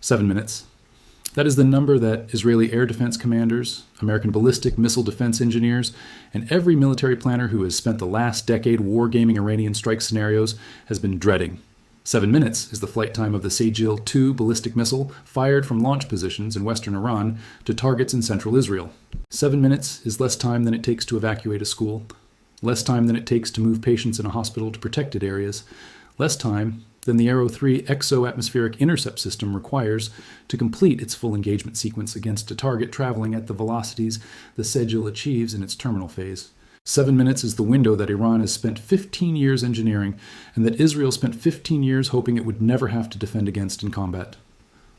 7 minutes. That is the number that Israeli air defense commanders, American ballistic missile defense engineers, and every military planner who has spent the last decade wargaming Iranian strike scenarios has been dreading. 7 minutes is the flight time of the Sejjil 2 ballistic missile fired from launch positions in western Iran to targets in central Israel. 7 minutes is less time than it takes to evacuate a school, less time than it takes to move patients in a hospital to protected areas, less time than the Aero 3 exo-atmospheric intercept system requires to complete its full engagement sequence against a target traveling at the velocities the Sejjil achieves in its terminal phase. 7 minutes is the window that Iran has spent 15 years engineering and that Israel spent 15 years hoping it would never have to defend against in combat.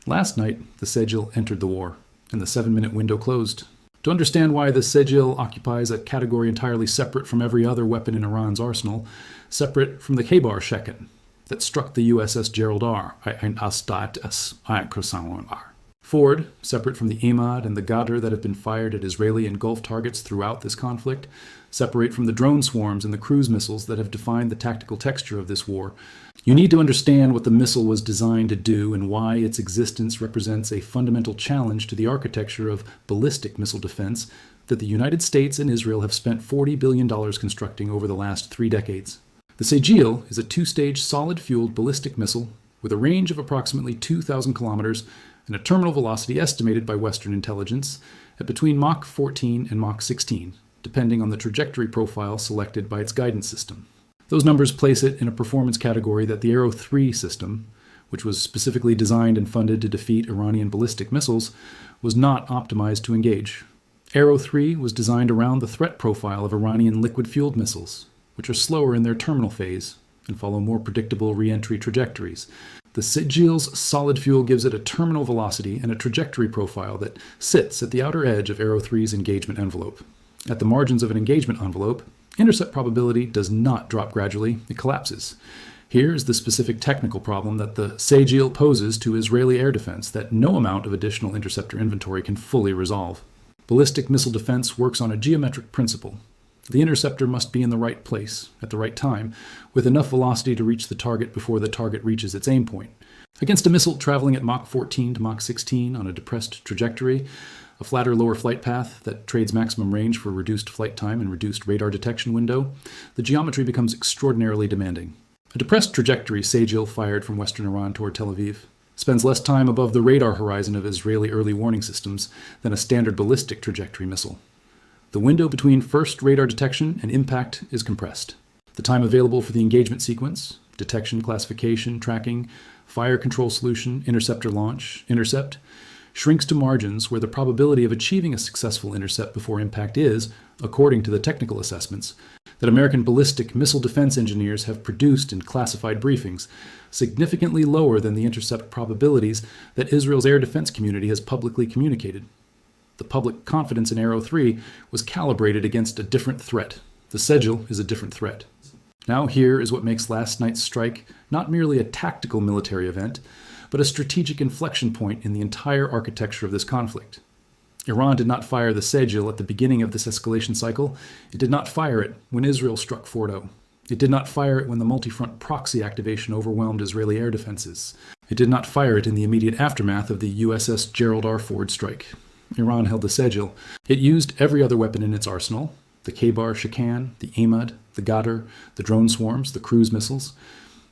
Last night, the Sejjil entered the war, and the 7-minute window closed. To understand why the Sejjil occupies a category entirely separate from every other weapon in Iran's arsenal, separate from the K-bar Sheken that struck the USS Gerald R. Ford, separate from the Ahmad and the Ghadr that have been fired at Israeli and Gulf targets throughout this conflict, separate from the drone swarms and the cruise missiles that have defined the tactical texture of this war. You need to understand what the missile was designed to do and why its existence represents a fundamental challenge to the architecture of ballistic missile defense that the United States and Israel have spent $40 billion constructing over the last 3 decades. The Sejjil is a 2-stage solid-fueled ballistic missile with a range of approximately 2,000 kilometers and a terminal velocity estimated by Western intelligence at between Mach 14 and Mach 16, depending on the trajectory profile selected by its guidance system. Those numbers place it in a performance category that the Aero 3 system, which was specifically designed and funded to defeat Iranian ballistic missiles, was not optimized to engage. Aero 3 was designed around the threat profile of Iranian liquid-fueled missiles, which are slower in their terminal phase and follow more predictable re-entry trajectories. The Sejjil's solid fuel gives it a terminal velocity and a trajectory profile that sits at the outer edge of Aero 3's engagement envelope. At the margins of an engagement envelope, intercept probability does not drop gradually, it collapses. Here is the specific technical problem that the Sejjil poses to Israeli air defense that no amount of additional interceptor inventory can fully resolve. Ballistic missile defense works on a geometric principle. The interceptor must be in the right place, at the right time, with enough velocity to reach the target before the target reaches its aim point. Against a missile traveling at Mach 14 to Mach 16 on a depressed trajectory, a flatter lower flight path that trades maximum range for reduced flight time and reduced radar detection window, the geometry becomes extraordinarily demanding. A depressed trajectory Sejjil fired from western Iran toward Tel Aviv spends less time above the radar horizon of Israeli early warning systems than a standard ballistic trajectory missile. The window between first radar detection and impact is compressed. The time available for the engagement sequence, detection, classification, tracking, fire control solution, interceptor launch, intercept, shrinks to margins where the probability of achieving a successful intercept before impact is, according to the technical assessments that American ballistic missile defense engineers have produced in classified briefings, significantly lower than the intercept probabilities that Israel's air defense community has publicly communicated. The public confidence in Aero 3 was calibrated against a different threat. The Sejjil is a different threat. Now here is what makes last night's strike not merely a tactical military event, but a strategic inflection point in the entire architecture of this conflict. Iran did not fire the Sejjil at the beginning of this escalation cycle. It did not fire it when Israel struck Fordo. It did not fire it when the multi-front proxy activation overwhelmed Israeli air defenses. It did not fire it in the immediate aftermath of the USS Gerald R. Ford strike. Iran held the Sejjil. It used every other weapon in its arsenal, the K-bar Sheken, the Ahmad, the Ghadr, the drone swarms, the cruise missiles,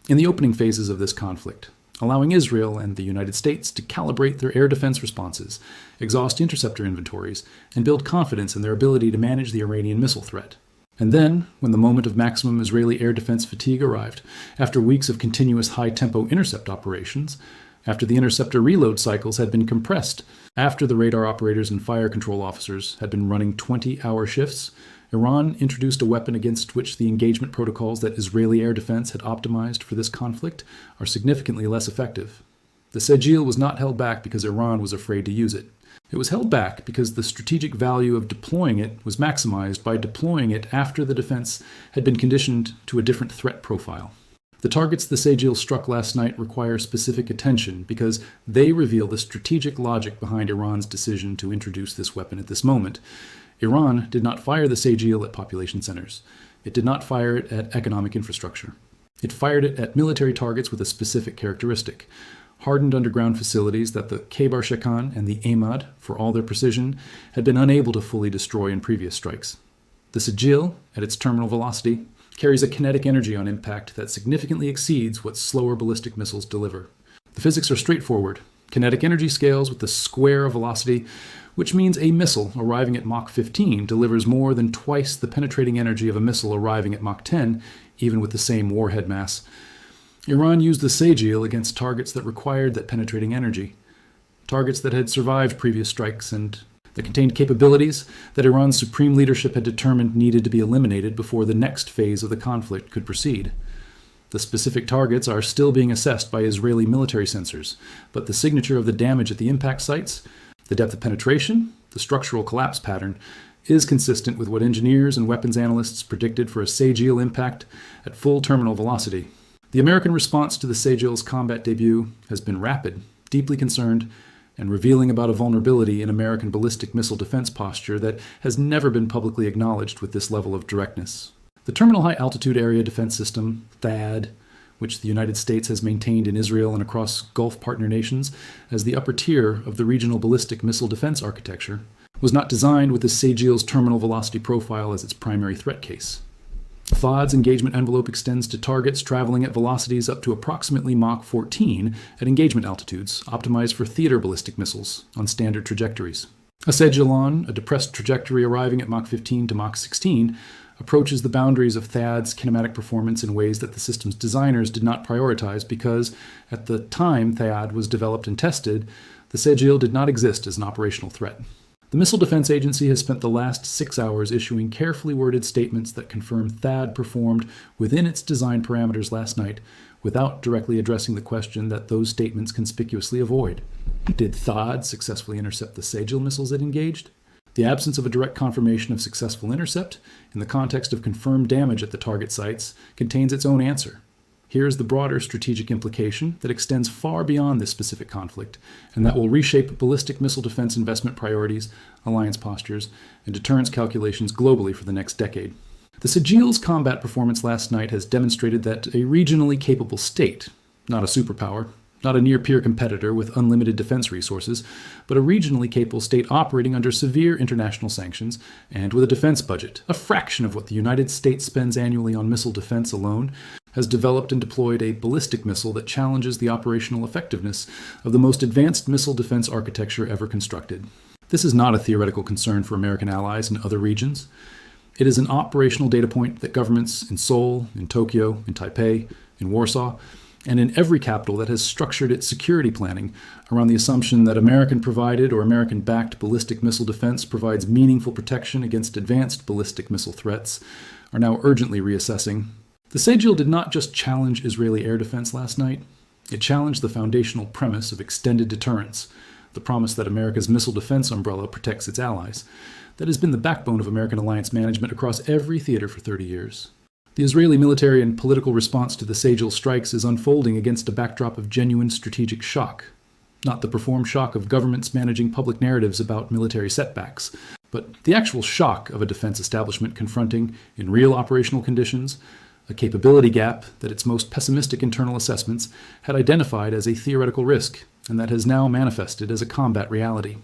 in the opening phases of this conflict, allowing Israel and the United States to calibrate their air defense responses, exhaust interceptor inventories, and build confidence in their ability to manage the Iranian missile threat. And then, when the moment of maximum Israeli air defense fatigue arrived, after weeks of continuous high-tempo intercept operations, after the interceptor reload cycles had been compressed, after the radar operators and fire control officers had been running 20-hour shifts, Iran introduced a weapon against which the engagement protocols that Israeli air defense had optimized for this conflict are significantly less effective. The Sejjil was not held back because Iran was afraid to use it. It was held back because the strategic value of deploying it was maximized by deploying it after the defense had been conditioned to a different threat profile. The targets the Sejjil struck last night require specific attention because they reveal the strategic logic behind Iran's decision to introduce this weapon at this moment. Iran did not fire the Sejjil at population centers. It did not fire it at economic infrastructure. It fired it at military targets with a specific characteristic, hardened underground facilities that the Khaybar Shekan and the Ahmad, for all their precision, had been unable to fully destroy in previous strikes. The Sejjil, at its terminal velocity, carries a kinetic energy on impact that significantly exceeds what slower ballistic missiles deliver. The physics are straightforward. Kinetic energy scales with the square of velocity, which means a missile arriving at Mach 15 delivers more than twice the penetrating energy of a missile arriving at Mach 10, even with the same warhead mass. Iran used the Sejjil against targets that required that penetrating energy, targets that had survived previous strikes and that contained capabilities that Iran's supreme leadership had determined needed to be eliminated before the next phase of the conflict could proceed. The specific targets are still being assessed by Israeli military sensors, but the signature of the damage at the impact sites, the depth of penetration, the structural collapse pattern, is consistent with what engineers and weapons analysts predicted for a Sejjil impact at full terminal velocity. The American response to the Sejjil's combat debut has been rapid, deeply concerned, and revealing about a vulnerability in American ballistic missile defense posture that has never been publicly acknowledged with this level of directness. The Terminal High Altitude Area Defense System, THAAD, which the United States has maintained in Israel and across Gulf partner nations as the upper tier of the regional ballistic missile defense architecture, was not designed with the Sejjil's terminal velocity profile as its primary threat case. THAAD's engagement envelope extends to targets traveling at velocities up to approximately Mach 14 at engagement altitudes, optimized for theater ballistic missiles on standard trajectories. A Sejjil, a depressed trajectory arriving at Mach 15 to Mach 16, approaches the boundaries of THAAD's kinematic performance in ways that the system's designers did not prioritize because, at the time THAAD was developed and tested, the Sejjil did not exist as an operational threat. The Missile Defense Agency has spent the last 6 hours issuing carefully worded statements that confirm THAAD performed within its design parameters last night without directly addressing the question that those statements conspicuously avoid. Did THAAD successfully intercept the Sejjil missiles it engaged? The absence of a direct confirmation of successful intercept, in the context of confirmed damage at the target sites, contains its own answer. Here is the broader strategic implication that extends far beyond this specific conflict, and that will reshape ballistic missile defense investment priorities, alliance postures, and deterrence calculations globally for the next decade. The Sejjil's combat performance last night has demonstrated that a regionally capable state, not a superpower, not a near-peer competitor with unlimited defense resources, but a regionally capable state operating under severe international sanctions and with a defense budget, a fraction of what the United States spends annually on missile defense alone, has developed and deployed a ballistic missile that challenges the operational effectiveness of the most advanced missile defense architecture ever constructed. This is not a theoretical concern for American allies in other regions. It is an operational data point that governments in Seoul, in Tokyo, in Taipei, in Warsaw, and in every capital that has structured its security planning around the assumption that American-provided or American-backed ballistic missile defense provides meaningful protection against advanced ballistic missile threats, are now urgently reassessing. The Sejjil did not just challenge Israeli air defense last night, it challenged the foundational premise of extended deterrence, the promise that America's missile defense umbrella protects its allies, that has been the backbone of American alliance management across every theater for 30 years. The Israeli military and political response to the Sejjil strikes is unfolding against a backdrop of genuine strategic shock, not the performed shock of governments managing public narratives about military setbacks, but the actual shock of a defense establishment confronting, in real operational conditions, a capability gap that its most pessimistic internal assessments had identified as a theoretical risk, and that has now manifested as a combat reality.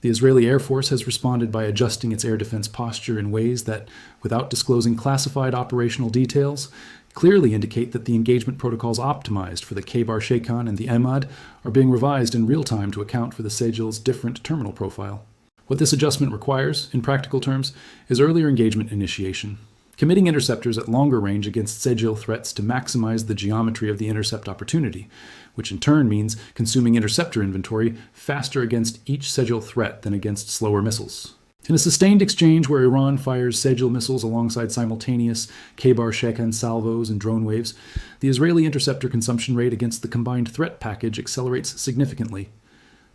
The Israeli Air Force has responded by adjusting its air defense posture in ways that, without disclosing classified operational details, clearly indicate that the engagement protocols optimized for the Khaybar Shekan and the Ahmad are being revised in real time to account for the Sejjil's different terminal profile. What this adjustment requires, in practical terms, is earlier engagement initiation, committing interceptors at longer range against Sejjil threats to maximize the geometry of the intercept opportunity, which in turn means consuming interceptor inventory faster against each Sejjil threat than against slower missiles. In a sustained exchange where Iran fires Sejjil missiles alongside simultaneous Khaybar Shekan salvos and drone waves, the Israeli interceptor consumption rate against the combined threat package accelerates significantly.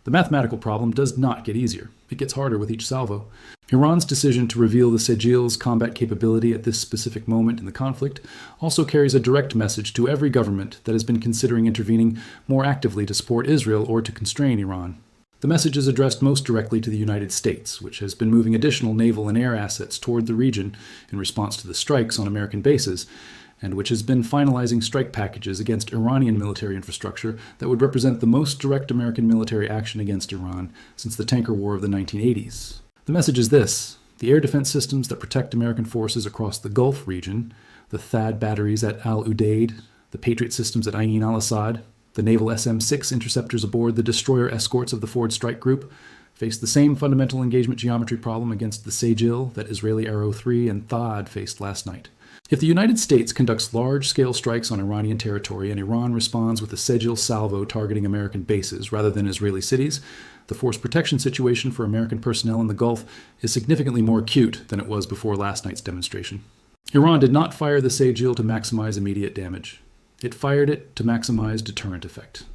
The mathematical problem does not get easier. It gets harder with each salvo. Iran's decision to reveal the Sejjil's combat capability at this specific moment in the conflict also carries a direct message to every government that has been considering intervening more actively to support Israel or to constrain Iran. The message is addressed most directly to the United States, which has been moving additional naval and air assets toward the region in response to the strikes on American bases, and which has been finalizing strike packages against Iranian military infrastructure that would represent the most direct American military action against Iran since the tanker war of the 1980s. The message is this: the air defense systems that protect American forces across the Gulf region, the THAAD batteries at Al Udeid, the Patriot systems at Ain al-Assad, the naval SM-6 interceptors aboard the destroyer escorts of the Ford Strike Group, face the same fundamental engagement geometry problem against the Sejjil that Israeli Arrow 3 and THAAD faced last night. If the United States conducts large-scale strikes on Iranian territory and Iran responds with a Sejjil salvo targeting American bases rather than Israeli cities, the force protection situation for American personnel in the Gulf is significantly more acute than it was before last night's demonstration. Iran did not fire the Sejjil to maximize immediate damage. It fired it to maximize deterrent effect.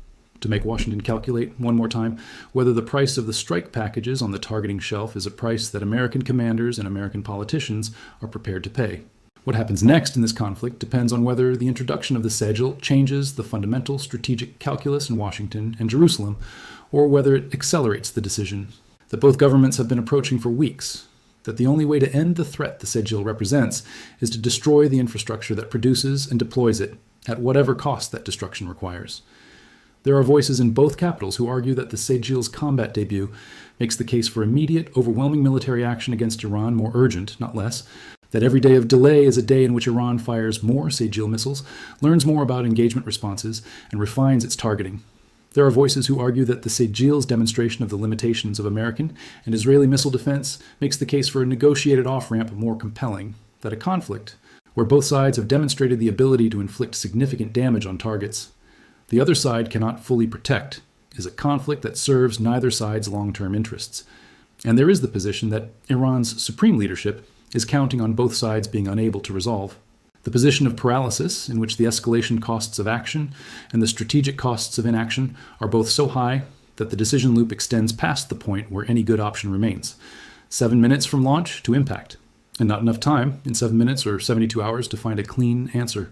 To make Washington calculate, one more time, whether the price of the strike packages on the targeting shelf is a price that American commanders and American politicians are prepared to pay. What happens next in this conflict depends on whether the introduction of the Sejjil changes the fundamental strategic calculus in Washington and Jerusalem, or whether it accelerates the decision that both governments have been approaching for weeks, that the only way to end the threat the Sejjil represents is to destroy the infrastructure that produces and deploys it, at whatever cost that destruction requires. There are voices in both capitals who argue that the Sejjil's combat debut makes the case for immediate, overwhelming military action against Iran more urgent, not less, that every day of delay is a day in which Iran fires more Sejjil missiles, learns more about engagement responses, and refines its targeting. There are voices who argue that the Sejjil's demonstration of the limitations of American and Israeli missile defense makes the case for a negotiated off-ramp more compelling, that a conflict, where both sides have demonstrated the ability to inflict significant damage on targets, the other side cannot fully protect, is a conflict that serves neither side's long-term interests. And there is the position that Iran's supreme leadership is counting on both sides being unable to resolve. The position of paralysis, in which the escalation costs of action and the strategic costs of inaction are both so high that the decision loop extends past the point where any good option remains. 7 minutes from launch to impact, and not enough time in 7 minutes or 72 hours to find a clean answer.